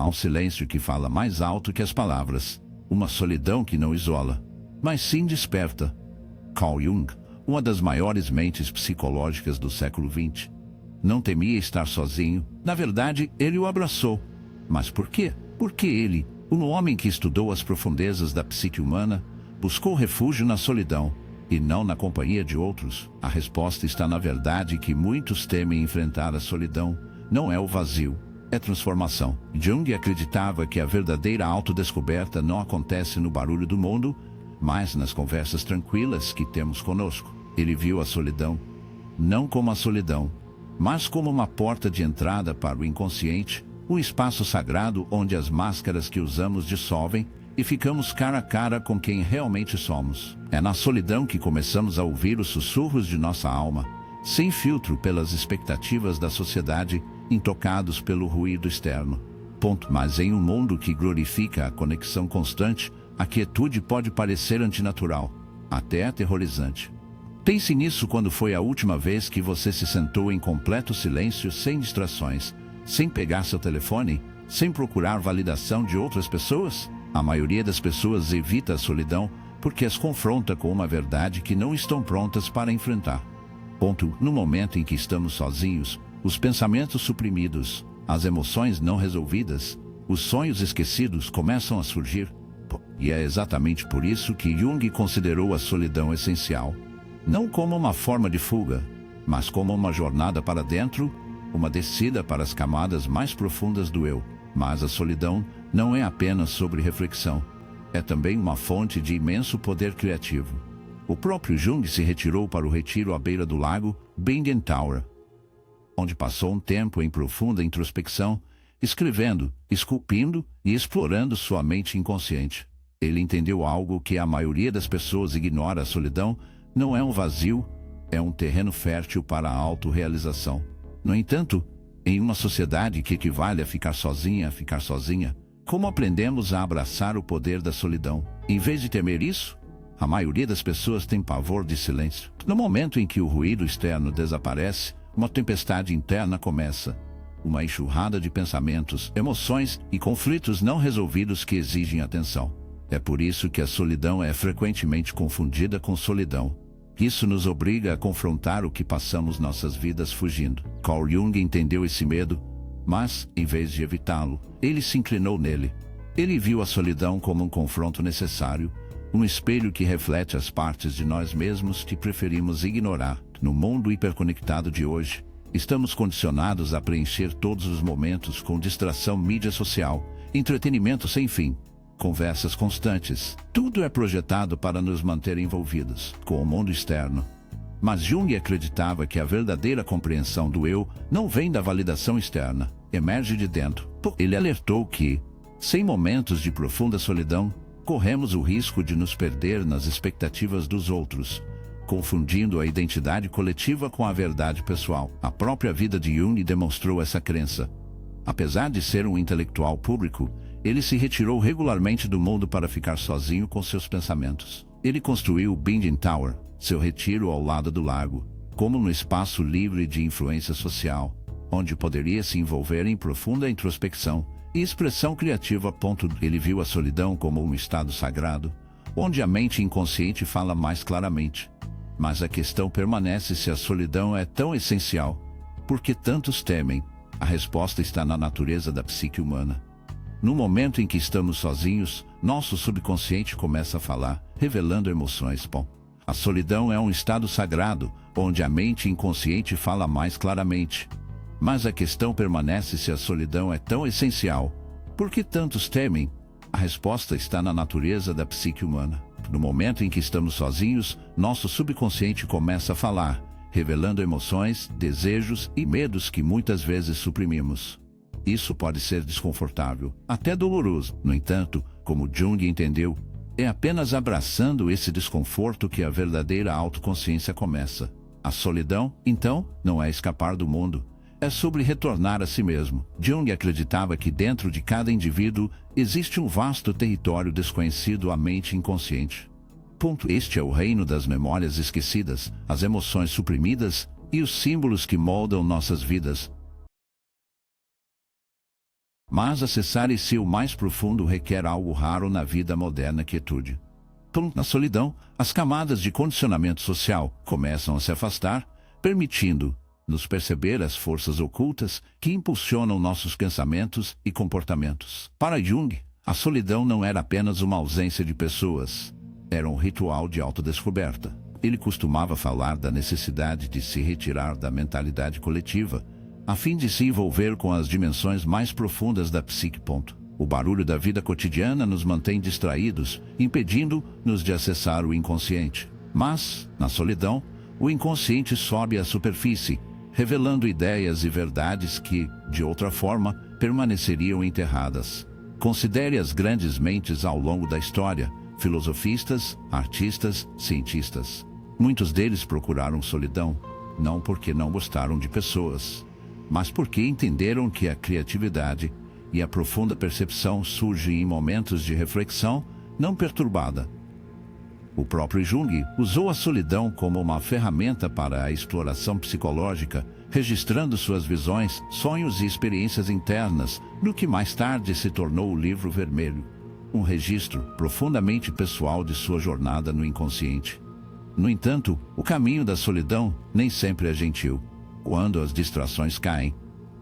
Há um silêncio que fala mais alto que as palavras. Uma solidão que não isola, mas sim desperta. Carl Jung, uma das maiores mentes psicológicas do século XX, não temia estar sozinho. Na verdade, ele o abraçou. Mas por quê? Porque ele, um homem que estudou as profundezas da psique humana, buscou refúgio na solidão e não na companhia de outros. A resposta está na verdade que muitos temem enfrentar a solidão. Não é o vazio, é transformação. Jung acreditava que a verdadeira autodescoberta não acontece no barulho do mundo, mas nas conversas tranquilas que temos conosco. Ele viu a solidão não como a solidão, mas como uma porta de entrada para o inconsciente, um espaço sagrado onde as máscaras que usamos dissolvem e ficamos cara a cara com quem realmente somos. É na solidão que começamos a ouvir os sussurros de nossa alma, sem filtro pelas expectativas da sociedade, intocados pelo ruído externo. Mas em um mundo que glorifica a conexão constante, a quietude pode parecer antinatural, até aterrorizante. Pense nisso quando foi a última vez que você se sentou em completo silêncio, sem distrações, sem pegar seu telefone, sem procurar validação de outras pessoas? A maioria das pessoas evita a solidão porque as confronta com uma verdade que não estão prontas para enfrentar. No momento em que estamos sozinhos, os pensamentos suprimidos, as emoções não resolvidas, os sonhos esquecidos começam a surgir. E é exatamente por isso que Jung considerou a solidão essencial. Não como uma forma de fuga, mas como uma jornada para dentro, uma descida para as camadas mais profundas do eu. Mas a solidão não é apenas sobre reflexão, é também uma fonte de imenso poder criativo. O próprio Jung se retirou para o retiro à beira do lago Bingen Tower, onde passou um tempo em profunda introspecção, escrevendo, esculpindo e explorando sua mente inconsciente. Ele entendeu algo que a maioria das pessoas ignora: a solidão não é um vazio, é um terreno fértil para a autorrealização. No entanto, em uma sociedade que equivale a ficar sozinha, como aprendemos a abraçar o poder da solidão? Em vez de temer isso, a maioria das pessoas tem pavor de silêncio. No momento em que o ruído externo desaparece, uma tempestade interna começa. Uma enxurrada de pensamentos, emoções e conflitos não resolvidos que exigem atenção. É por isso que a solidão é frequentemente confundida com solidão. Isso nos obriga a confrontar o que passamos nossas vidas fugindo. Carl Jung entendeu esse medo, mas, em vez de evitá-lo, ele se inclinou nele. Ele viu a solidão como um confronto necessário, um espelho que reflete as partes de nós mesmos que preferimos ignorar. No mundo hiperconectado de hoje, estamos condicionados a preencher todos os momentos com distração, mídia social, entretenimento sem fim, conversas constantes. Tudo é projetado para nos manter envolvidos com o mundo externo. Mas Jung acreditava que a verdadeira compreensão do eu não vem da validação externa, emerge de dentro. Ele alertou que, sem momentos de profunda solidão, corremos o risco de nos perder nas expectativas dos outros, confundindo a identidade coletiva com a verdade pessoal. A própria vida de Jung demonstrou essa crença. Apesar de ser um intelectual público, ele se retirou regularmente do mundo para ficar sozinho com seus pensamentos. Ele construiu o Bingen Tower, seu retiro ao lado do lago, como um espaço livre de influência social, onde poderia se envolver em profunda introspecção e expressão criativa. Ele viu a solidão como um estado sagrado, onde a mente inconsciente fala mais claramente. Mas a questão permanece: se a solidão é tão essencial, por que tantos temem? A resposta está na natureza da psique humana. No momento em que estamos sozinhos, nosso subconsciente começa a falar, revelando emoções. A solidão é um estado sagrado, onde a mente inconsciente fala mais claramente. Mas a questão permanece: se a solidão é tão essencial, por que tantos temem? A resposta está na natureza da psique humana. No momento em que estamos sozinhos, nosso subconsciente começa a falar, revelando emoções, desejos e medos que muitas vezes suprimimos. Isso pode ser desconfortável, até doloroso. No entanto, como Jung entendeu, é apenas abraçando esse desconforto que a verdadeira autoconsciência começa. A solidão, então, não é escapar do mundo, é sobre retornar a si mesmo. Jung acreditava que dentro de cada indivíduo existe um vasto território desconhecido à mente inconsciente. Este é o reino das memórias esquecidas, as emoções suprimidas e os símbolos que moldam nossas vidas. Mas acessar esse eu mais profundo requer algo raro na vida moderna: quietude. Na solidão, as camadas de condicionamento social começam a se afastar, permitindo-nos perceber as forças ocultas que impulsionam nossos pensamentos e comportamentos. Para Jung, a solidão não era apenas uma ausência de pessoas, era um ritual de autodescoberta. Ele costumava falar da necessidade de se retirar da mentalidade coletiva, a fim de se envolver com as dimensões mais profundas da psique. O barulho da vida cotidiana nos mantém distraídos, impedindo-nos de acessar o inconsciente. Mas, na solidão, o inconsciente sobe à superfície, revelando ideias e verdades que, de outra forma, permaneceriam enterradas. Considere as grandes mentes ao longo da história: filosofistas, artistas, cientistas. Muitos deles procuraram solidão, não porque não gostaram de pessoas, mas porque entenderam que a criatividade e a profunda percepção surgem em momentos de reflexão não perturbada. O próprio Jung usou a solidão como uma ferramenta para a exploração psicológica, registrando suas visões, sonhos e experiências internas, no que mais tarde se tornou o Livro Vermelho, um registro profundamente pessoal de sua jornada no inconsciente. No entanto, o caminho da solidão nem sempre é gentil. Quando as distrações caem,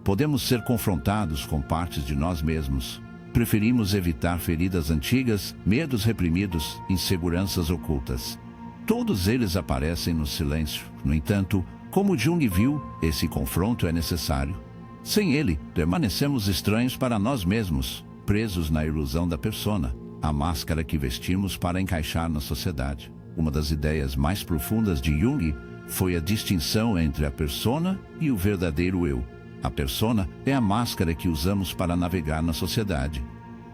podemos ser confrontados com partes de nós mesmos. Preferimos evitar feridas antigas, medos reprimidos, inseguranças ocultas. Todos eles aparecem no silêncio. No entanto, como Jung viu, esse confronto é necessário. Sem ele, permanecemos estranhos para nós mesmos, presos na ilusão da persona, a máscara que vestimos para encaixar na sociedade. Uma das ideias mais profundas de Jung foi a distinção entre a persona e o verdadeiro eu. A persona é a máscara que usamos para navegar na sociedade.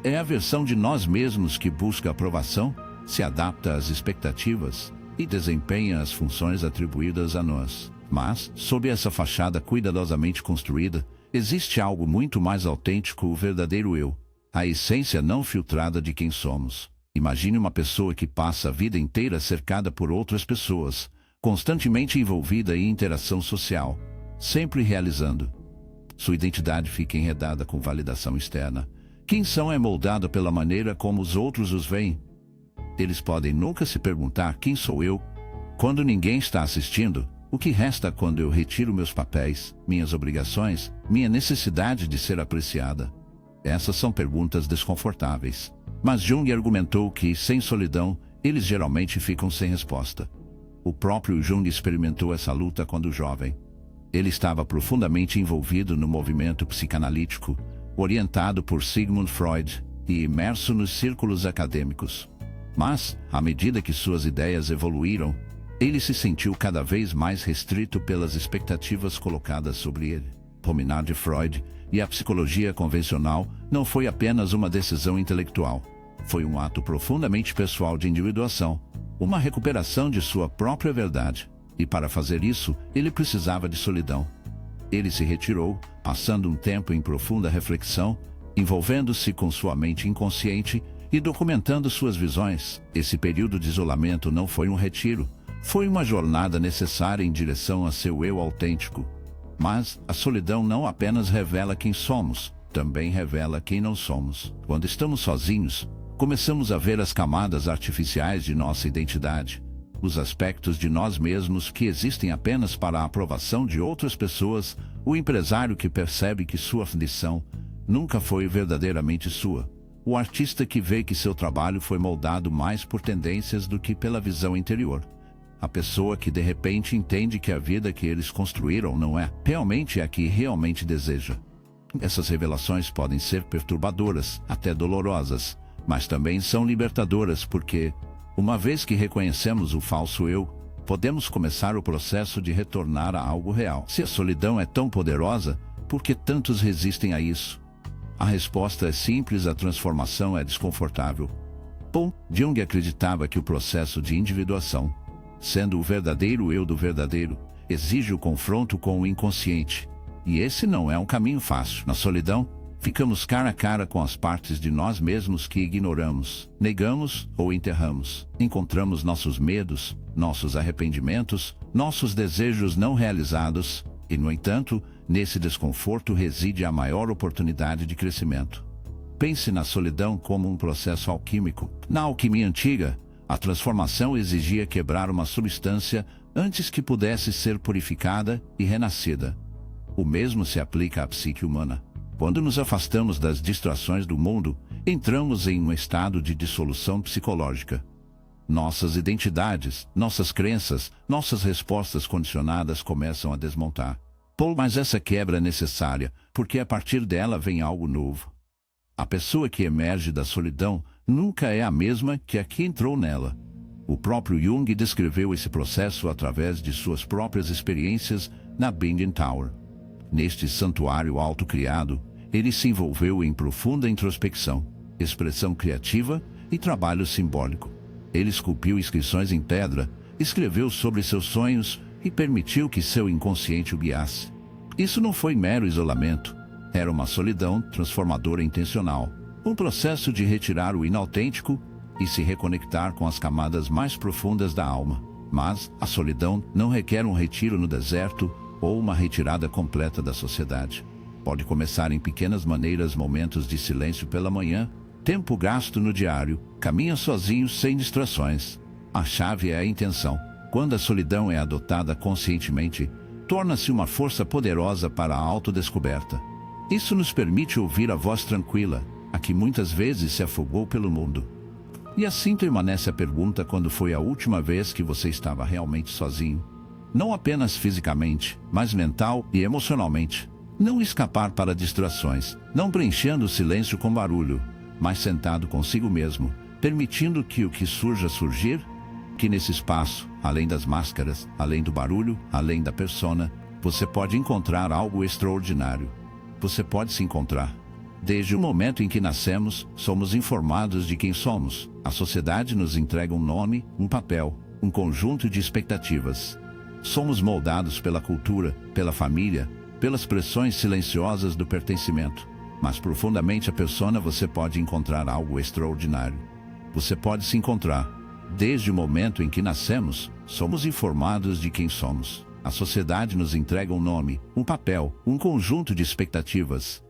É a versão de nós mesmos que busca aprovação, se adapta às expectativas e desempenha as funções atribuídas a nós. Mas, sob essa fachada cuidadosamente construída, existe algo muito mais autêntico: o verdadeiro eu, a essência não filtrada de quem somos. Imagine uma pessoa que passa a vida inteira cercada por outras pessoas, constantemente envolvida em interação social, sempre realizando. Sua identidade fica enredada com validação externa. Quem são é moldado pela maneira como os outros os veem. Eles podem nunca se perguntar: quem sou eu? Quando ninguém está assistindo, o que resta quando eu retiro meus papéis, minhas obrigações, minha necessidade de ser apreciada? Essas são perguntas desconfortáveis. Mas Jung argumentou que, sem solidão, eles geralmente ficam sem resposta. O próprio Jung experimentou essa luta quando jovem. Ele estava profundamente envolvido no movimento psicanalítico, orientado por Sigmund Freud e imerso nos círculos acadêmicos. Mas, à medida que suas ideias evoluíram, ele se sentiu cada vez mais restrito pelas expectativas colocadas sobre ele. Dominar de Freud e a psicologia convencional não foi apenas uma decisão intelectual. Foi um ato profundamente pessoal de individuação, uma recuperação de sua própria verdade. E para fazer isso, ele precisava de solidão. Ele se retirou, passando um tempo em profunda reflexão, envolvendo-se com sua mente inconsciente e documentando suas visões. Esse período de isolamento não foi um retiro, foi uma jornada necessária em direção a seu eu autêntico. Mas a solidão não apenas revela quem somos, também revela quem não somos. Quando estamos sozinhos, começamos a ver as camadas artificiais de nossa identidade, os aspectos de nós mesmos que existem apenas para a aprovação de outras pessoas, o empresário que percebe que sua lição nunca foi verdadeiramente sua, o artista que vê que seu trabalho foi moldado mais por tendências do que pela visão interior, a pessoa que de repente entende que a vida que eles construíram não é realmente a que realmente deseja. Essas revelações podem ser perturbadoras, até dolorosas, mas também são libertadoras porque, uma vez que reconhecemos o falso eu, podemos começar o processo de retornar a algo real. Se a solidão é tão poderosa, por que tantos resistem a isso? A resposta é simples: a transformação é desconfortável. Jung acreditava que o processo de individuação, sendo o verdadeiro eu do verdadeiro, exige o confronto com o inconsciente. E esse não é um caminho fácil. Na solidão, ficamos cara a cara com as partes de nós mesmos que ignoramos, negamos ou enterramos. Encontramos nossos medos, nossos arrependimentos, nossos desejos não realizados, e, no entanto, Nesse desconforto reside a maior oportunidade de crescimento. Pense na solidão como um processo alquímico. Na alquimia antiga, a transformação exigia quebrar uma substância antes que pudesse ser purificada e renascida. O mesmo se aplica à psique humana. Quando nos afastamos das distrações do mundo, entramos em um estado de dissolução psicológica. Nossas identidades, nossas crenças, nossas respostas condicionadas começam a desmontar. Mas essa quebra é necessária, porque a partir dela vem algo novo. A pessoa que emerge da solidão nunca é a mesma que a que entrou nela. O próprio Jung descreveu esse processo através de suas próprias experiências na Binding Tower. Neste santuário autocriado, ele se envolveu em profunda introspecção, expressão criativa e trabalho simbólico. Ele esculpiu inscrições em pedra, escreveu sobre seus sonhos e permitiu que seu inconsciente o guiasse. Isso não foi mero isolamento. Era uma solidão transformadora intencional, um processo de retirar o inautêntico e se reconectar com as camadas mais profundas da alma. Mas a solidão não requer um retiro no deserto ou uma retirada completa da sociedade. Pode começar em pequenas maneiras, momentos de silêncio pela manhã, tempo gasto no diário, caminha sozinho sem distrações. A chave é a intenção. Quando a solidão é adotada conscientemente, torna-se uma força poderosa para a autodescoberta. Isso nos permite ouvir a voz tranquila, a que muitas vezes se afogou pelo mundo. E assim permanece a pergunta: quando foi a última vez que você estava realmente sozinho? Não apenas fisicamente, mas mental e emocionalmente. Não escapar para distrações, não preenchendo o silêncio com barulho, mas sentado consigo mesmo, permitindo que o que surja surgir, que nesse espaço, além das máscaras, além do barulho, além da persona, você pode encontrar algo extraordinário. Você pode se encontrar. Desde o momento em que nascemos, somos informados de quem somos. A sociedade nos entrega um nome, um papel, um conjunto de expectativas. Somos moldados pela cultura, pela família, pelas pressões silenciosas do pertencimento. Mas profundamente a persona você pode encontrar algo extraordinário. Você pode se encontrar. Desde o momento em que nascemos, somos informados de quem somos. A sociedade nos entrega um nome, um papel, um conjunto de expectativas.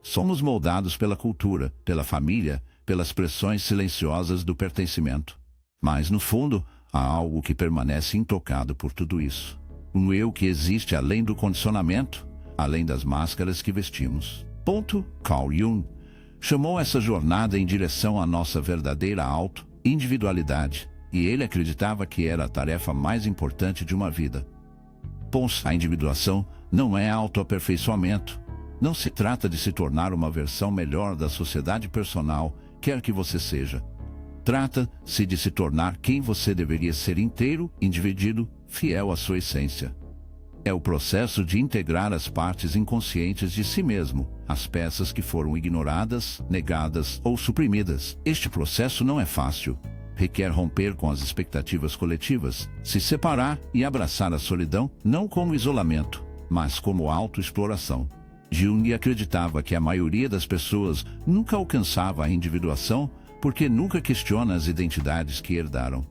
Somos moldados pela cultura, pela família, pelas pressões silenciosas do pertencimento. Mas, no fundo, há algo que permanece intocado por tudo isso. Um eu que existe além do condicionamento, além das máscaras que vestimos. Carl Jung chamou essa jornada em direção à nossa verdadeira individualidade, e ele acreditava que era a tarefa mais importante de uma vida. A individuação não é autoaperfeiçoamento. Não se trata de se tornar uma versão melhor da sociedade personal, quer que você seja. Trata-se de se tornar quem você deveria ser inteiro, indivíduo, fiel à sua essência. É o processo de integrar as partes inconscientes de si mesmo, as peças que foram ignoradas, negadas ou suprimidas. Este processo não é fácil. Requer romper com as expectativas coletivas, se separar e abraçar a solidão, não como isolamento, mas como autoexploração. Jung acreditava que a maioria das pessoas nunca alcançava a individuação porque nunca questiona as identidades que herdaram.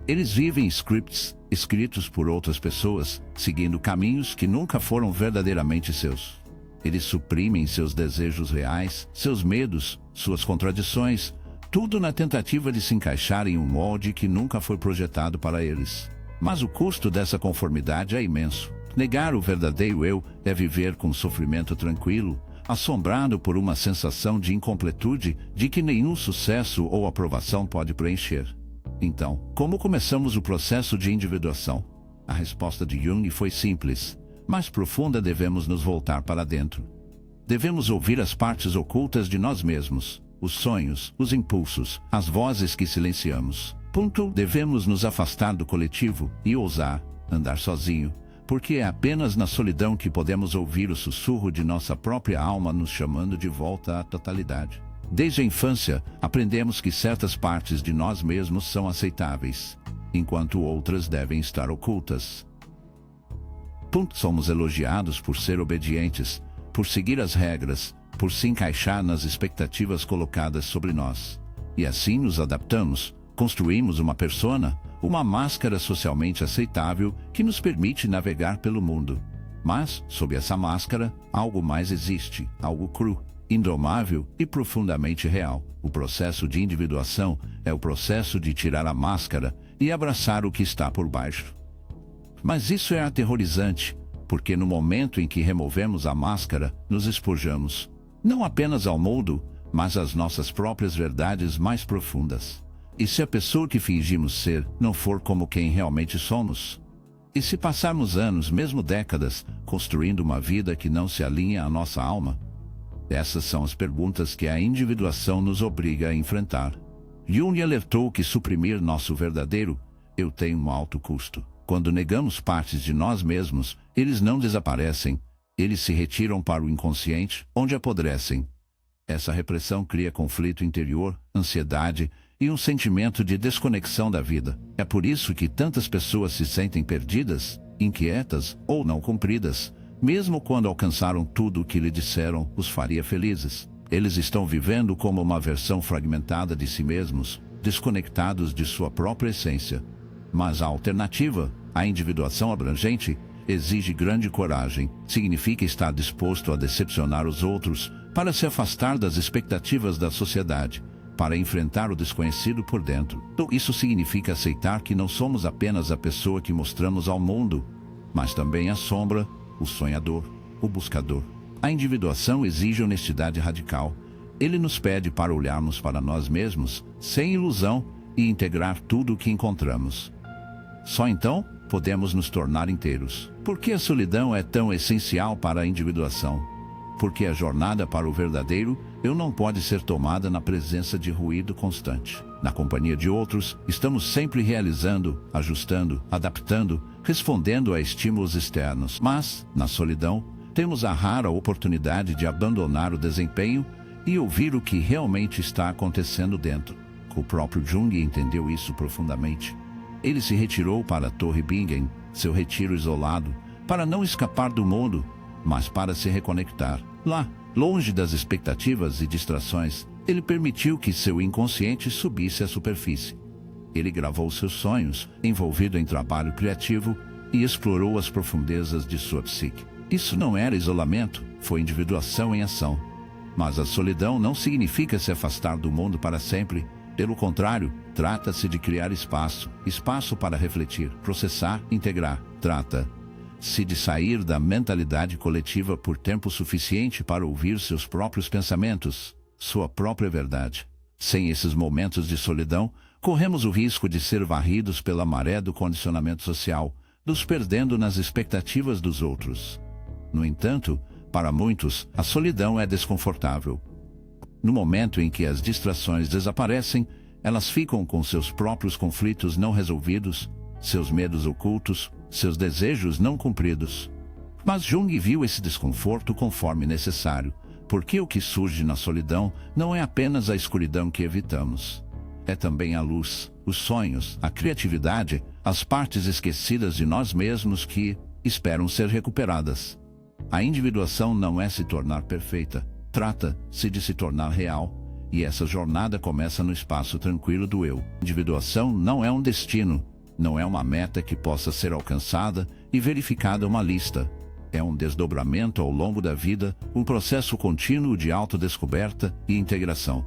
Eles vivem scripts escritos por outras pessoas, seguindo caminhos que nunca foram verdadeiramente seus. Eles suprimem seus desejos reais, seus medos, suas contradições, tudo na tentativa de se encaixar em um molde que nunca foi projetado para eles. Mas o custo dessa conformidade é imenso. Negar o verdadeiro eu é viver com sofrimento tranquilo, assombrado por uma sensação de incompletude de que nenhum sucesso ou aprovação pode preencher. Então, como começamos o processo de individuação? A resposta de Jung foi simples. Mais profunda, devemos nos voltar para dentro. Devemos ouvir as partes ocultas de nós mesmos, os sonhos, os impulsos, as vozes que silenciamos. Devemos nos afastar do coletivo e ousar andar sozinho, porque é apenas na solidão que podemos ouvir o sussurro de nossa própria alma nos chamando de volta à totalidade. Desde a infância, aprendemos que certas partes de nós mesmos são aceitáveis, enquanto outras devem estar ocultas. Somos elogiados por ser obedientes, por seguir as regras, por se encaixar nas expectativas colocadas sobre nós. E assim nos adaptamos, construímos uma persona, uma máscara socialmente aceitável que nos permite navegar pelo mundo. Mas, sob essa máscara, algo mais existe, algo cru, indomável e profundamente real. O processo de individuação é o processo de tirar a máscara e abraçar o que está por baixo. Mas isso é aterrorizante, porque no momento em que removemos a máscara, nos espojamos, não apenas ao mundo, mas às nossas próprias verdades mais profundas. E se a pessoa que fingimos ser não for como quem realmente somos? E se passarmos anos, mesmo décadas, construindo uma vida que não se alinha à nossa alma? Essas são as perguntas que a individuação nos obriga a enfrentar. Jung alertou que suprimir nosso verdadeiro eu tem um alto custo. Quando negamos partes de nós mesmos, eles não desaparecem, eles se retiram para o inconsciente, onde apodrecem. Essa repressão cria conflito interior, ansiedade e um sentimento de desconexão da vida. É por isso que tantas pessoas se sentem perdidas, inquietas ou não cumpridas, mesmo quando alcançaram tudo o que lhe disseram os faria felizes. Eles estão vivendo como uma versão fragmentada de si mesmos, desconectados de sua própria essência. Mas a alternativa, a individuação abrangente, exige grande coragem. Significa estar disposto a decepcionar os outros para se afastar das expectativas da sociedade, para enfrentar o desconhecido por dentro. Isso significa aceitar que não somos apenas a pessoa que mostramos ao mundo, mas também a sombra, o sonhador, o buscador. A individuação exige honestidade radical. Ele nos pede para olharmos para nós mesmos, sem ilusão, e integrar tudo o que encontramos. Só então podemos nos tornar inteiros. Por que a solidão é tão essencial para a individuação? Porque a jornada para o verdadeiro eu não pode ser tomada na presença de ruído constante. Na companhia de outros, estamos sempre realizando, ajustando, adaptando, respondendo a estímulos externos. Mas, na solidão, temos a rara oportunidade de abandonar o desempenho e ouvir o que realmente está acontecendo dentro. O próprio Jung entendeu isso profundamente. Ele se retirou para a Torre Bingen, seu retiro isolado, para não escapar do mundo, mas para se reconectar. Lá, longe das expectativas e distrações, ele permitiu que seu inconsciente subisse à superfície. Ele gravou seus sonhos, envolvido em trabalho criativo, e explorou as profundezas de sua psique. Isso não era isolamento, foi individuação em ação. Mas a solidão não significa se afastar do mundo para sempre. Pelo contrário, trata-se de criar espaço para refletir, processar, integrar. Trata-se de sair da mentalidade coletiva por tempo suficiente para ouvir seus próprios pensamentos, sua própria verdade. Sem esses momentos de solidão, corremos o risco de ser varridos pela maré do condicionamento social, nos perdendo nas expectativas dos outros. No entanto, para muitos, a solidão é desconfortável. No momento em que as distrações desaparecem, elas ficam com seus próprios conflitos não resolvidos, seus medos ocultos, seus desejos não cumpridos. Mas Jung viu esse desconforto conforme necessário, porque o que surge na solidão não é apenas a escuridão que evitamos. É também a luz, os sonhos, a criatividade, as partes esquecidas de nós mesmos que esperam ser recuperadas. A individuação não é se tornar perfeita. Trata-se de se tornar real, e essa jornada começa no espaço tranquilo do eu. Individuação não é um destino, não é uma meta que possa ser alcançada e verificada uma lista. É um desdobramento ao longo da vida, um processo contínuo de autodescoberta e integração.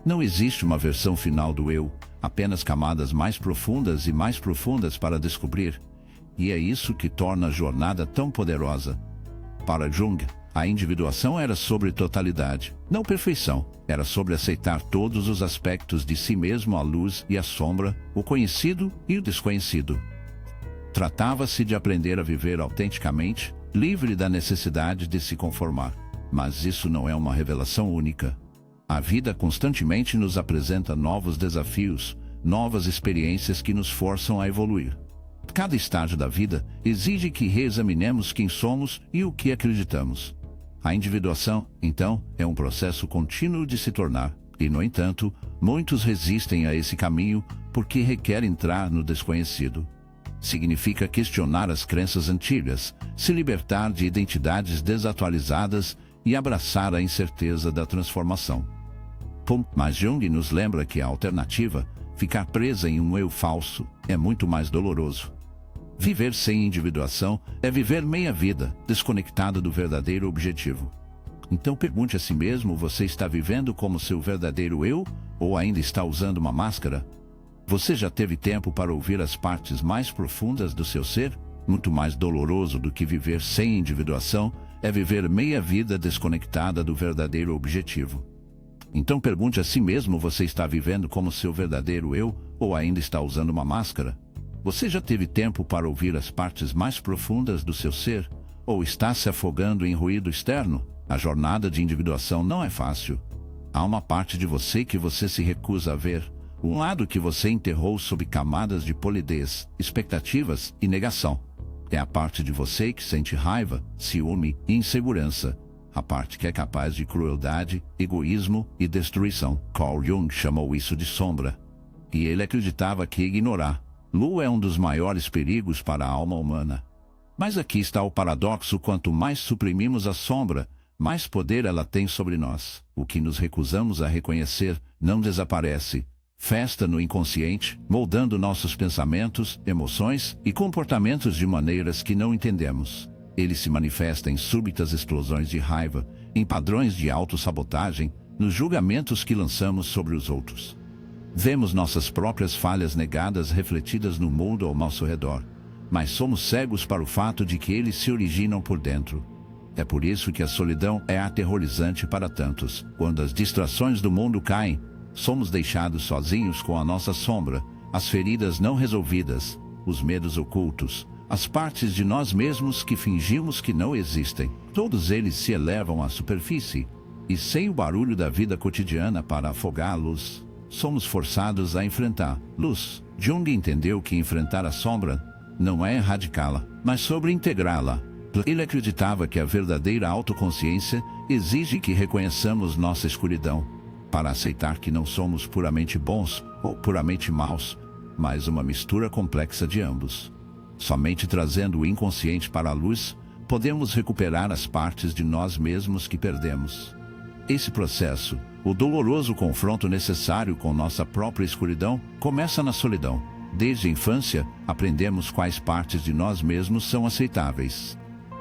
Não existe uma versão final do eu, apenas camadas mais profundas para descobrir, e é isso que torna a jornada tão poderosa. Para Jung, a individuação era sobre totalidade, não perfeição. Era sobre aceitar todos os aspectos de si mesmo, a luz e a sombra, o conhecido e o desconhecido. Tratava-se de aprender a viver autenticamente, livre da necessidade de se conformar. Mas isso não é uma revelação única. A vida constantemente nos apresenta novos desafios, novas experiências que nos forçam a evoluir. Cada estágio da vida exige que reexaminemos quem somos e o que acreditamos. A individuação, então, é um processo contínuo de se tornar, e, no entanto, muitos resistem a esse caminho porque requer entrar no desconhecido. Significa questionar as crenças antigas, se libertar de identidades desatualizadas e abraçar a incerteza da transformação. Mas Jung nos lembra que a alternativa, ficar presa em um eu falso, é muito mais doloroso. Viver sem individuação é viver meia vida, desconectado do verdadeiro objetivo. Então pergunte a si mesmo: você está vivendo como seu verdadeiro eu, ou ainda está usando uma máscara? Você já teve tempo para ouvir as partes mais profundas do seu ser? Muito mais doloroso do que viver sem individuação é viver meia vida desconectada do verdadeiro objetivo. Então pergunte a si mesmo: você está vivendo como seu verdadeiro eu, ou ainda está usando uma máscara? Você já teve tempo para ouvir as partes mais profundas do seu ser, ou está se afogando em ruído externo? A jornada de individuação não é fácil. Há uma parte de você que você se recusa a ver, um lado que você enterrou sob camadas de polidez, expectativas e negação. É a parte de você que sente raiva, ciúme e insegurança. A parte que é capaz de crueldade, egoísmo e destruição. Carl Jung chamou isso de sombra. E ele acreditava que ignorar Lu é um dos maiores perigos para a alma humana. Mas aqui está o paradoxo: quanto mais suprimimos a sombra, mais poder ela tem sobre nós. O que nos recusamos a reconhecer não desaparece. Festa no inconsciente, moldando nossos pensamentos, emoções e comportamentos de maneiras que não entendemos. Ele se manifesta em súbitas explosões de raiva, em padrões de autossabotagem, nos julgamentos que lançamos sobre os outros. Vemos nossas próprias falhas negadas refletidas no mundo ao nosso redor, mas somos cegos para o fato de que eles se originam por dentro. É por isso que a solidão é aterrorizante para tantos. Quando as distrações do mundo caem, somos deixados sozinhos com a nossa sombra, as feridas não resolvidas, os medos ocultos, as partes de nós mesmos que fingimos que não existem. Todos eles se elevam à superfície, e sem o barulho da vida cotidiana para afogá-los, somos forçados a enfrentar luz. Jung entendeu que enfrentar a sombra não é erradicá-la, mas sobreintegrá-la. Ele acreditava que a verdadeira autoconsciência exige que reconheçamos nossa escuridão, para aceitar que não somos puramente bons ou puramente maus, mas uma mistura complexa de ambos. Somente trazendo o inconsciente para a luz, podemos recuperar as partes de nós mesmos que perdemos. Esse processo, o doloroso confronto necessário com nossa própria escuridão, começa na solidão. Desde a infância, aprendemos quais partes de nós mesmos são aceitáveis.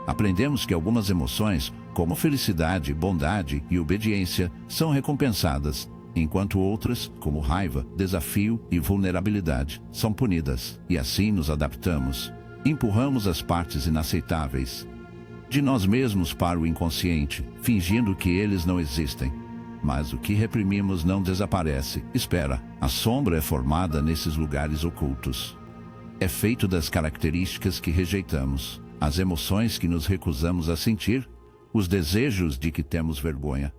Aprendemos que algumas emoções, como felicidade, bondade e obediência, são recompensadas, enquanto outras, como raiva, desafio e vulnerabilidade, são punidas. E assim nos adaptamos. Empurramos as partes inaceitáveis de nós mesmos para o inconsciente, fingindo que eles não existem. Mas o que reprimimos não desaparece. Espera, a sombra é formada nesses lugares ocultos. É feito das características que rejeitamos, as emoções que nos recusamos a sentir, os desejos de que temos vergonha.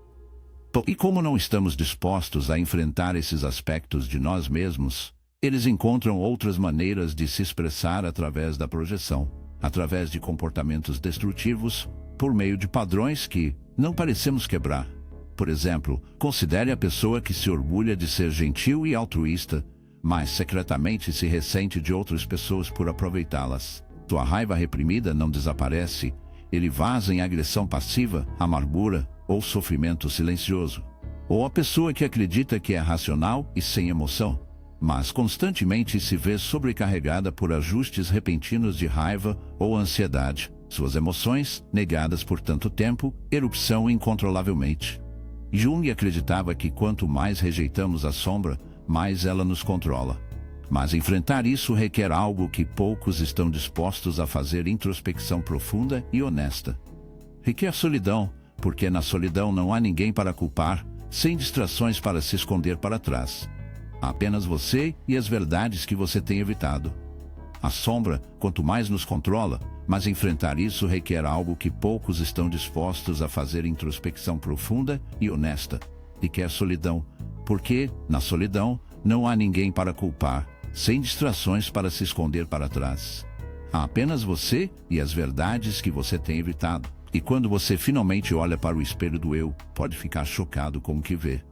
E como não estamos dispostos a enfrentar esses aspectos de nós mesmos, eles encontram outras maneiras de se expressar através da projeção, através de comportamentos destrutivos, por meio de padrões que não parecemos quebrar. Por exemplo, considere a pessoa que se orgulha de ser gentil e altruísta, mas secretamente se ressente de outras pessoas por aproveitá-las. Sua raiva reprimida não desaparece, ele vaza em agressão passiva, amargura ou sofrimento silencioso. Ou a pessoa que acredita que é racional e sem emoção, mas constantemente se vê sobrecarregada por ajustes repentinos de raiva ou ansiedade. Suas emoções, negadas por tanto tempo, erupção incontrolavelmente. Jung acreditava que quanto mais rejeitamos a sombra, mais ela nos controla. Mas enfrentar isso requer algo que poucos estão dispostos a fazer: introspecção profunda e honesta. Requer solidão, porque na solidão não há ninguém para culpar, sem distrações para se esconder para trás. Há apenas você e as verdades que você tem evitado. A sombra, quanto mais nos controla, mas enfrentar isso requer algo que poucos estão dispostos a fazer: introspecção profunda e honesta. Requer solidão, porque, na solidão, não há ninguém para culpar, sem distrações para se esconder para trás. Há apenas você e as verdades que você tem evitado. E quando você finalmente olha para o espelho do eu, pode ficar chocado com o que vê.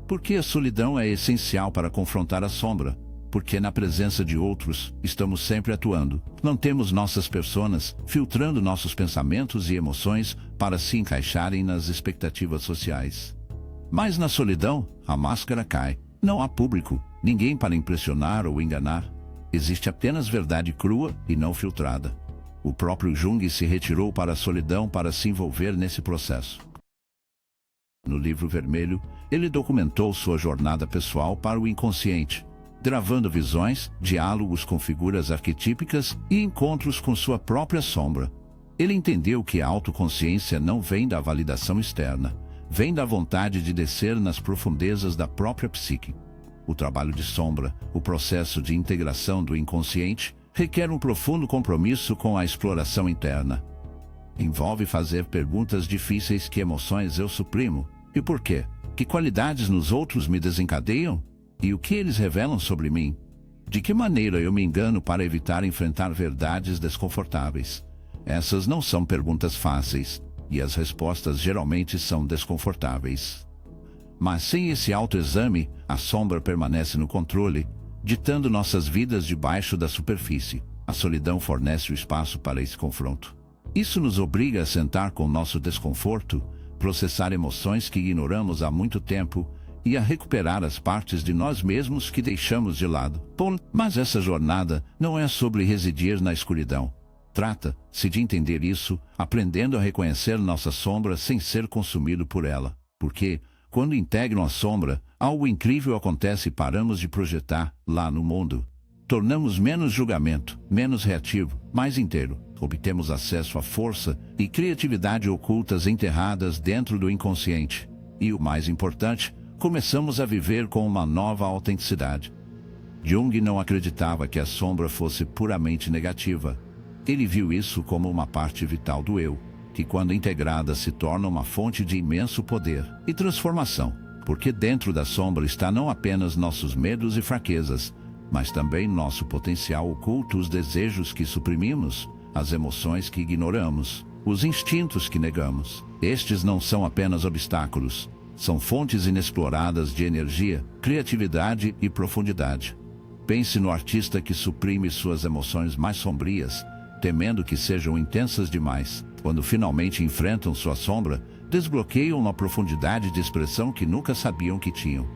Porque a solidão é essencial para confrontar a sombra. Porque na presença de outros, estamos sempre atuando. Não temos nossas personas, filtrando nossos pensamentos e emoções para se encaixarem nas expectativas sociais. Mas na solidão, a máscara cai. Não há público, ninguém para impressionar ou enganar. Existe apenas verdade crua e não filtrada. O próprio Jung se retirou para a solidão para se envolver nesse processo. No Livro Vermelho, ele documentou sua jornada pessoal para o inconsciente, gravando visões, diálogos com figuras arquetípicas e encontros com sua própria sombra. Ele entendeu que a autoconsciência não vem da validação externa, vem da vontade de descer nas profundezas da própria psique. O trabalho de sombra, o processo de integração do inconsciente, requer um profundo compromisso com a exploração interna. Envolve fazer perguntas difíceis: que emoções eu suprimo? E por quê? Que qualidades nos outros me desencadeiam? E o que eles revelam sobre mim? De que maneira eu me engano para evitar enfrentar verdades desconfortáveis? Essas não são perguntas fáceis, e as respostas geralmente são desconfortáveis. Mas sem esse autoexame, a sombra permanece no controle, ditando nossas vidas debaixo da superfície. A solidão fornece o espaço para esse confronto. Isso nos obriga a sentar com nosso desconforto, processar emoções que ignoramos há muito tempo e a recuperar as partes de nós mesmos que deixamos de lado. Mas essa jornada não é sobre residir na escuridão. Trata-se de entender isso, aprendendo a reconhecer nossa sombra sem ser consumido por ela. Porque, quando integram a sombra, algo incrível acontece e paramos de projetar lá no mundo. Tornamos menos julgamento, menos reativo, mais inteiro. Obtemos acesso à força e criatividade ocultas enterradas dentro do inconsciente. E o mais importante, começamos a viver com uma nova autenticidade. Jung não acreditava que a sombra fosse puramente negativa. Ele viu isso como uma parte vital do eu, que quando integrada se torna uma fonte de imenso poder e transformação, porque dentro da sombra está não apenas nossos medos e fraquezas, mas também nosso potencial oculto, os desejos que suprimimos, as emoções que ignoramos, os instintos que negamos. Estes não são apenas obstáculos, são fontes inexploradas de energia, criatividade e profundidade. Pense no artista que suprime suas emoções mais sombrias, temendo que sejam intensas demais. Quando finalmente enfrentam sua sombra, desbloqueiam uma profundidade de expressão que nunca sabiam que tinham.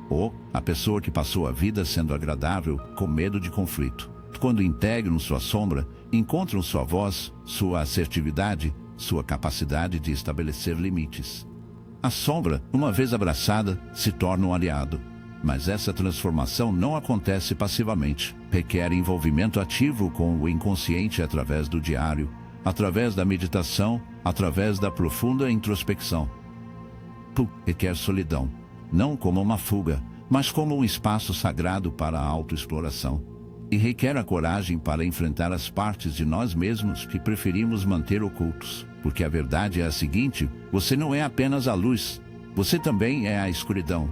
Ou a pessoa que passou a vida sendo agradável, com medo de conflito. Quando integram sua sombra, encontram sua voz, sua assertividade, sua capacidade de estabelecer limites. A sombra, uma vez abraçada, se torna um aliado. Mas essa transformação não acontece passivamente. Requer envolvimento ativo com o inconsciente através do diário, através da meditação, através da profunda introspecção. Requer solidão, não como uma fuga, mas como um espaço sagrado para a autoexploração. E requer a coragem para enfrentar as partes de nós mesmos que preferimos manter ocultos. Porque a verdade é a seguinte: você não é apenas a luz, você também é a escuridão.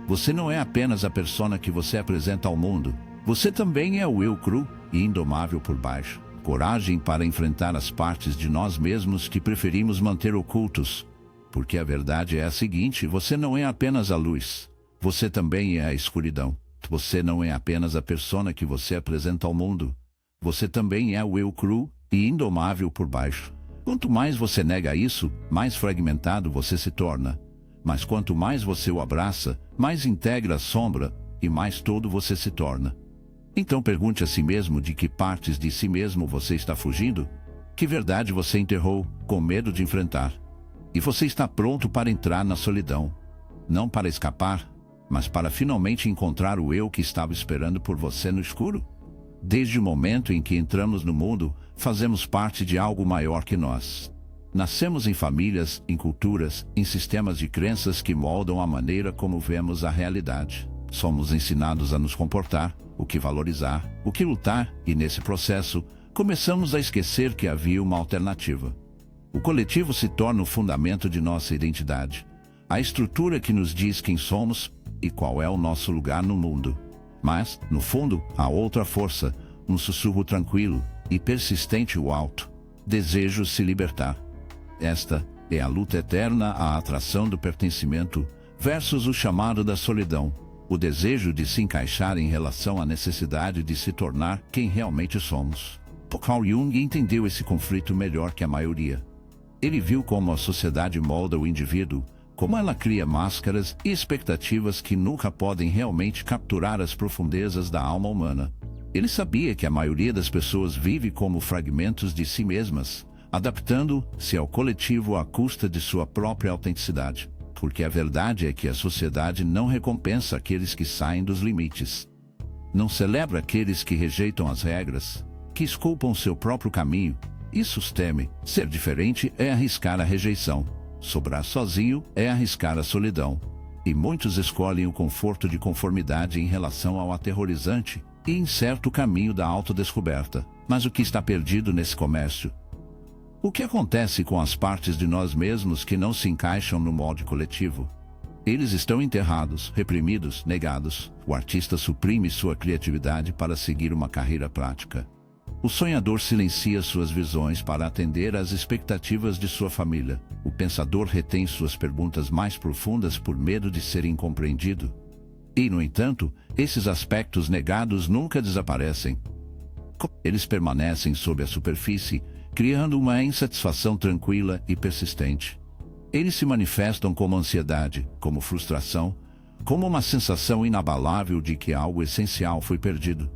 Você não é apenas a persona que você apresenta ao mundo. Você também é o eu cru e indomável por baixo. Coragem para enfrentar as partes de nós mesmos que preferimos manter ocultos. Porque a verdade é a seguinte: você não é apenas a luz. Você também é a escuridão. Você não é apenas a persona que você apresenta ao mundo. Você também é o eu cru e indomável por baixo. Quanto mais você nega isso, mais fragmentado você se torna. Mas quanto mais você o abraça, mais integra a sombra e mais todo você se torna. Então pergunte a si mesmo de que partes de si mesmo você está fugindo, que verdade você enterrou, com medo de enfrentar. E você está pronto para entrar na solidão, não para escapar, mas para finalmente encontrar o eu que estava esperando por você no escuro? Desde o momento em que entramos no mundo, fazemos parte de algo maior que nós. Nascemos em famílias, em culturas, em sistemas de crenças que moldam a maneira como vemos a realidade. Somos ensinados a nos comportar, o que valorizar, o que lutar, e nesse processo, começamos a esquecer que havia uma alternativa. O coletivo se torna o fundamento de nossa identidade, a estrutura que nos diz quem somos e qual é o nosso lugar no mundo. Mas, no fundo, há outra força, um sussurro tranquilo e persistente, o alto desejo se libertar. Esta é a luta eterna, a atração do pertencimento versus o chamado da solidão, o desejo de se encaixar em relação à necessidade de se tornar quem realmente somos. Carl Jung entendeu esse conflito melhor que a maioria. Ele viu como a sociedade molda o indivíduo, como ela cria máscaras e expectativas que nunca podem realmente capturar as profundezas da alma humana. Ele sabia que a maioria das pessoas vive como fragmentos de si mesmas, adaptando-se ao coletivo à custa de sua própria autenticidade. Porque a verdade é que a sociedade não recompensa aqueles que saem dos limites. Não celebra aqueles que rejeitam as regras, que esculpam seu próprio caminho. Isso os teme. Ser diferente é arriscar a rejeição. Sobrar sozinho é arriscar a solidão. E muitos escolhem o conforto de conformidade em relação ao aterrorizante e incerto caminho da autodescoberta. Mas o que está perdido nesse comércio? O que acontece com as partes de nós mesmos que não se encaixam no molde coletivo? Eles estão enterrados, reprimidos, negados. O artista suprime sua criatividade para seguir uma carreira prática. O sonhador silencia suas visões para atender às expectativas de sua família. O pensador retém suas perguntas mais profundas por medo de ser incompreendido. E, no entanto, esses aspectos negados nunca desaparecem. Eles permanecem sob a superfície, criando uma insatisfação tranquila e persistente. Eles se manifestam como ansiedade, como frustração, como uma sensação inabalável de que algo essencial foi perdido.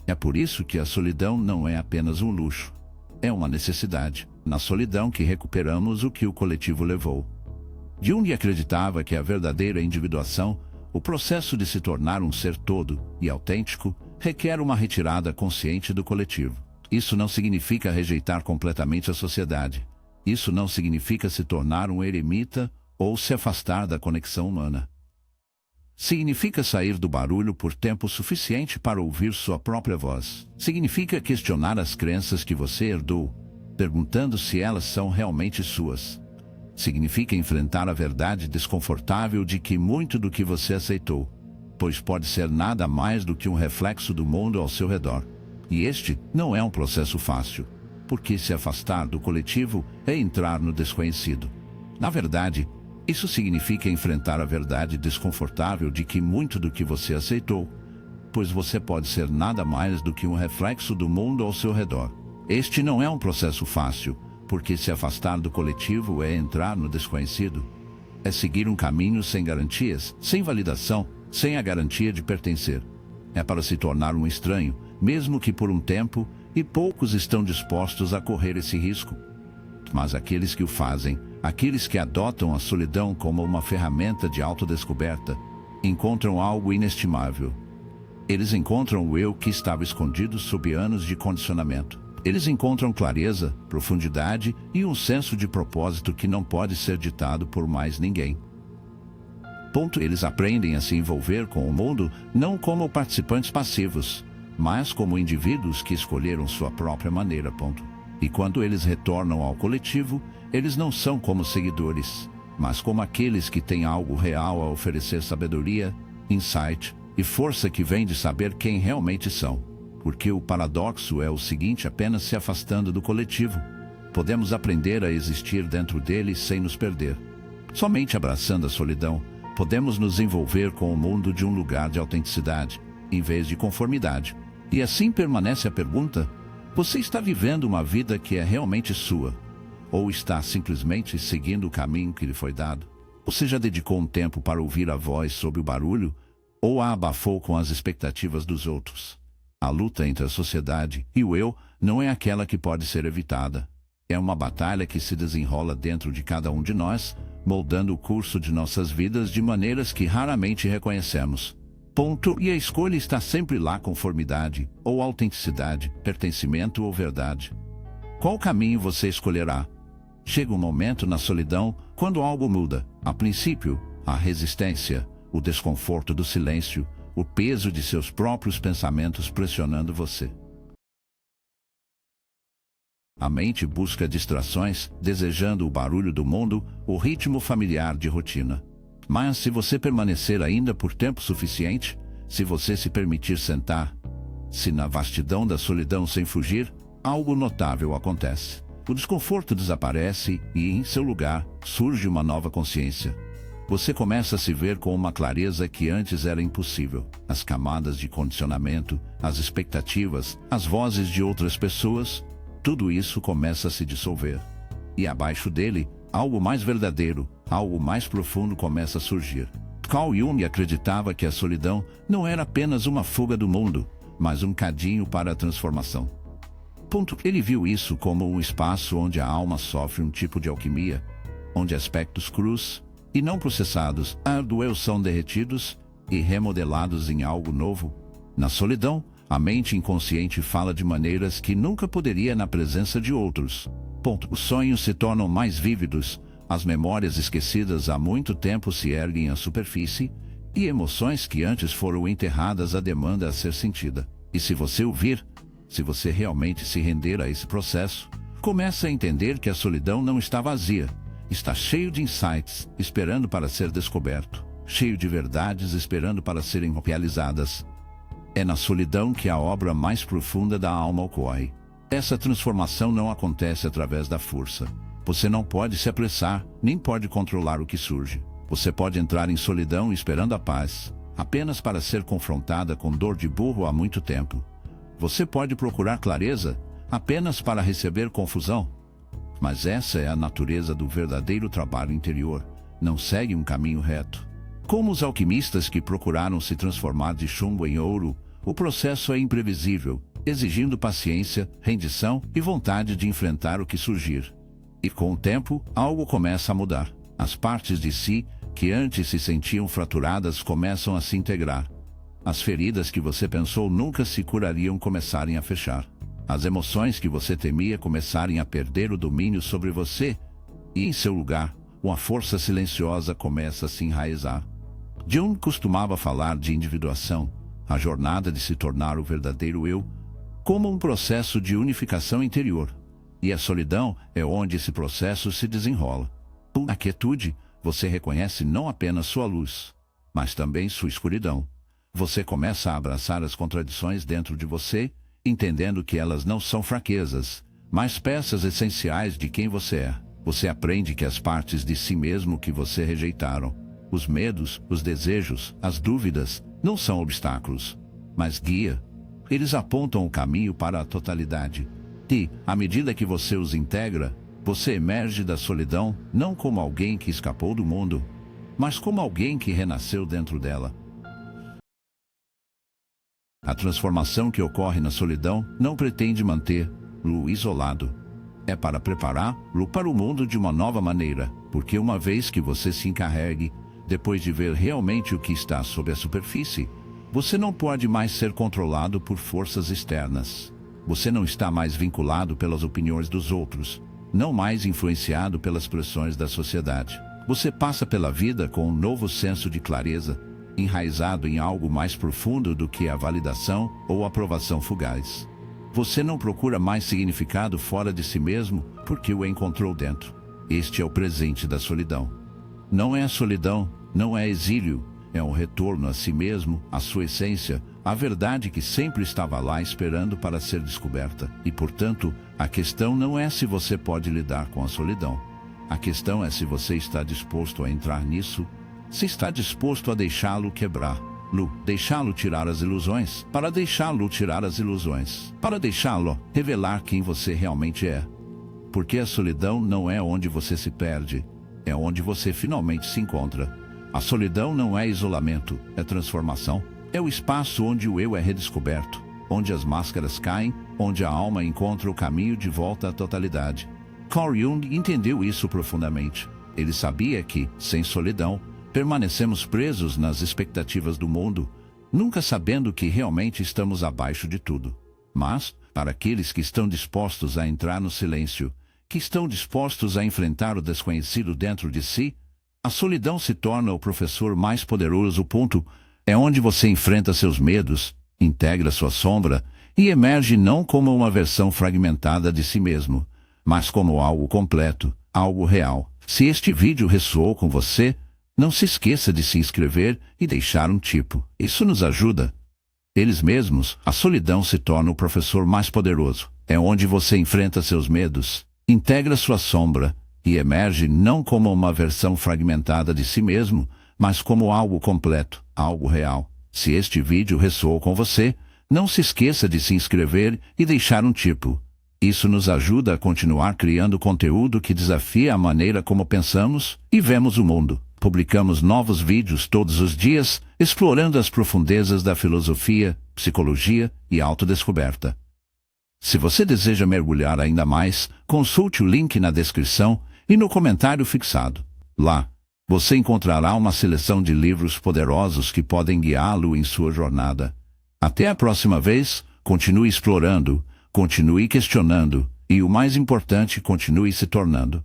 É por isso que a solidão não é apenas um luxo. É uma necessidade. Na solidão que recuperamos o que o coletivo levou. Jung acreditava que a verdadeira individuação, o processo de se tornar um ser todo e autêntico, requer uma retirada consciente do coletivo. Isso não significa rejeitar completamente a sociedade. Isso não significa se tornar um eremita ou se afastar da conexão humana. Significa sair do barulho por tempo suficiente para ouvir sua própria voz. Significa questionar as crenças que você herdou, perguntando se elas são realmente suas. Significa enfrentar a verdade desconfortável de que muito do que você aceitou, pois pode ser nada mais do que um reflexo do mundo ao seu redor. E este não é um processo fácil, porque se afastar do coletivo é entrar no desconhecido. Na verdade, isso significa enfrentar a verdade desconfortável de que muito do que você aceitou, pois você pode ser nada mais do que um reflexo do mundo ao seu redor. Este não é um processo fácil, porque se afastar do coletivo é entrar no desconhecido. É seguir um caminho sem garantias, sem validação, sem a garantia de pertencer. É para se tornar um estranho, mesmo que por um tempo, e poucos estão dispostos a correr esse risco. Mas aqueles que o fazem, aqueles que adotam a solidão como uma ferramenta de autodescoberta, encontram algo inestimável. Eles encontram o eu que estava escondido sob anos de condicionamento. Eles encontram clareza, profundidade e um senso de propósito que não pode ser ditado por mais ninguém. Eles aprendem a se envolver com o mundo não como participantes passivos, mas como indivíduos que escolheram sua própria maneira. E quando eles retornam ao coletivo, eles não são como seguidores, mas como aqueles que têm algo real a oferecer: sabedoria, insight e força que vem de saber quem realmente são. Porque o paradoxo é o seguinte: apenas se afastando do coletivo, podemos aprender a existir dentro dele sem nos perder. Somente abraçando a solidão, podemos nos envolver com o mundo de um lugar de autenticidade, em vez de conformidade. E assim permanece a pergunta: você está vivendo uma vida que é realmente sua? Ou está simplesmente seguindo o caminho que lhe foi dado? Você já dedicou um tempo para ouvir a voz sob o barulho? Ou a abafou com as expectativas dos outros? A luta entre a sociedade e o eu não é aquela que pode ser evitada. É uma batalha que se desenrola dentro de cada um de nós, moldando o curso de nossas vidas de maneiras que raramente reconhecemos. E a escolha está sempre lá: conformidade ou autenticidade, pertencimento ou verdade. Qual caminho você escolherá? Chega um momento na solidão quando algo muda. A princípio, a resistência, o desconforto do silêncio, o peso de seus próprios pensamentos pressionando você. A mente busca distrações, desejando o barulho do mundo, o ritmo familiar de rotina. Mas se você permanecer ainda por tempo suficiente, se você se permitir sentar-se na vastidão da solidão sem fugir, algo notável acontece. O desconforto desaparece e, em seu lugar, surge uma nova consciência. Você começa a se ver com uma clareza que antes era impossível. As camadas de condicionamento, as expectativas, as vozes de outras pessoas, tudo isso começa a se dissolver. E abaixo dele, algo mais verdadeiro, algo mais profundo começa a surgir. Carl Jung acreditava que a solidão não era apenas uma fuga do mundo, mais um cadinho para a transformação. Ele viu isso como um espaço onde a alma sofre um tipo de alquimia, onde aspectos crus e não processados do eu são derretidos e remodelados em algo novo. Na solidão, a mente inconsciente fala de maneiras que nunca poderia na presença de outros. Os sonhos se tornam mais vívidos, as memórias esquecidas há muito tempo se erguem à superfície, e emoções que antes foram enterradas demandam a ser sentida. E se você ouvir, se você realmente se render a esse processo, começa a entender que a solidão não está vazia, está cheio de insights, esperando para ser descoberto, cheio de verdades esperando para serem realizadas. É na solidão que a obra mais profunda da alma ocorre. Essa transformação não acontece através da força. Você não pode se apressar, nem pode controlar o que surge. Você pode entrar em solidão esperando a paz, apenas para ser confrontada com dor de burro há muito tempo. Você pode procurar clareza, apenas para receber confusão. Mas essa é a natureza do verdadeiro trabalho interior. Não segue um caminho reto. Como os alquimistas que procuraram se transformar de chumbo em ouro, o processo é imprevisível, exigindo paciência, rendição e vontade de enfrentar o que surgir. E com o tempo, algo começa a mudar. As partes de si, que antes se sentiam fraturadas, começam a se integrar. As feridas que você pensou nunca se curariam começarem a fechar. As emoções que você temia começarem a perder o domínio sobre você. E em seu lugar, uma força silenciosa começa a se enraizar. Jung costumava falar de individuação, a jornada de se tornar o verdadeiro eu, como um processo de unificação interior. E a solidão é onde esse processo se desenrola. Na quietude, você reconhece não apenas sua luz, mas também sua escuridão. Você começa a abraçar as contradições dentro de você, entendendo que elas não são fraquezas, mas peças essenciais de quem você é. Você aprende que as partes de si mesmo que você rejeitaram, os medos, os desejos, as dúvidas, não são obstáculos, mas guia. Eles apontam o caminho para a totalidade. E, à medida que você os integra, você emerge da solidão não como alguém que escapou do mundo, mas como alguém que renasceu dentro dela. A transformação que ocorre na solidão não pretende manter-lo isolado. É para prepará-lo para o mundo de uma nova maneira, porque uma vez que você se encarregue, depois de ver realmente o que está sob a superfície, você não pode mais ser controlado por forças externas. Você não está mais vinculado pelas opiniões dos outros, não mais influenciado pelas pressões da sociedade. Você passa pela vida com um novo senso de clareza, enraizado em algo mais profundo do que a validação ou aprovação fugaz. Você não procura mais significado fora de si mesmo porque o encontrou dentro. Este é o presente da solidão. Não é a solidão, não é exílio, é um retorno a si mesmo, à sua essência, a verdade que sempre estava lá esperando para ser descoberta. E, portanto, a questão não é se você pode lidar com a solidão. A questão é se você está disposto a entrar nisso, se está disposto a deixá-lo quebrar-lo, deixá-lo tirar as ilusões, para deixá-lo tirar as ilusões, para deixá-lo revelar quem você realmente é. Porque a solidão não é onde você se perde, é onde você finalmente se encontra. A solidão não é isolamento, é transformação. É o espaço onde o eu é redescoberto, onde as máscaras caem, onde a alma encontra o caminho de volta à totalidade. Carl Jung entendeu isso profundamente. Ele sabia que, sem solidão, permanecemos presos nas expectativas do mundo, nunca sabendo que realmente estamos abaixo de tudo. Mas, para aqueles que estão dispostos a entrar no silêncio, que estão dispostos a enfrentar o desconhecido dentro de si, a solidão se torna o professor mais poderoso. É onde você enfrenta seus medos, integra sua sombra e emerge não como uma versão fragmentada de si mesmo, mas como algo completo, algo real. Se este vídeo ressoou com você, não se esqueça de se inscrever e deixar um tipo. Isso nos ajuda. Eles mesmos, a solidão se torna o professor mais poderoso. É onde você enfrenta seus medos, integra sua sombra e emerge não como uma versão fragmentada de si mesmo, mas como algo completo, algo real. Se este vídeo ressoou com você, não se esqueça de se inscrever e deixar um tipo. Isso nos ajuda a continuar criando conteúdo que desafia a maneira como pensamos e vemos o mundo. Publicamos novos vídeos todos os dias, explorando as profundezas da filosofia, psicologia e autodescoberta. Se você deseja mergulhar ainda mais, consulte o link na descrição e no comentário fixado. Lá, você encontrará uma seleção de livros poderosos que podem guiá-lo em sua jornada. Até a próxima vez, continue explorando, continue questionando e, o mais importante, continue se tornando.